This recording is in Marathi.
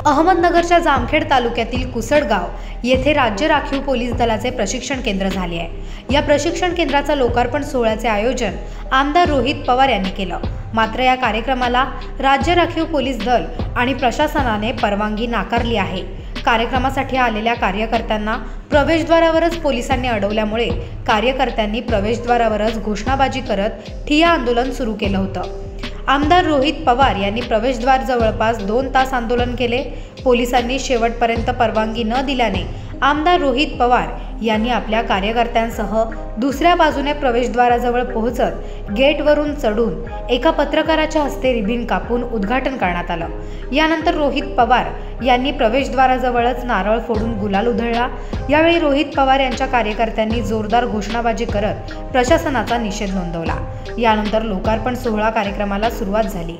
अहमदनगरच्या जामखेड तालुक्यातील कुसडगाव येथे राज्य राखीव पोलीस दलाचे प्रशिक्षण केंद्र झाले आहे। या प्रशिक्षण केंद्राचा लोकार्पण सोहळ्याचे आयोजन आमदार रोहित पवार यांनी केलं। मात्र या कार्यक्रमाला राज्य राखीव पोलीस दल आणि प्रशासनाने परवानगी नाकारली आहे। कार्यक्रमासाठी आलेल्या कार्यकर्त्यांना प्रवेशद्वारावरच पोलिसांनी अडवल्यामुळे कार्यकर्त्यांनी प्रवेशद्वारावरच घोषणाबाजी करत ठिय्या आंदोलन सुरू केलं होतं। आमदार रोहित पवार यांनी प्रवेशद्वार जवळपास 2 तास आंदोलन केले। पोलिसांनी शेवटपर्यंत परवानगी न दिल्याने आमदार रोहित पवार यांनी आपल्या कार्यकर्त्यांसह दुसऱ्या बाजूने प्रवेशद्वाराजवळ पोहोचत गेटवरून चढून एका पत्रकाराच्या हस्ते रिबीन कापून उद्घाटन करण्यात आलं। यानंतर रोहित पवार यांनी प्रवेशद्वाराजवळच नारळ फोडून गुलाल उधळला। यावेळी रोहित पवार यांच्या कार्यकर्त्यांनी जोरदार घोषणाबाजी करत प्रशासनाचा निषेध नोंदवला। यानंतर लोकार्पण सोहळा कार्यक्रमाला सुरुवात झाली।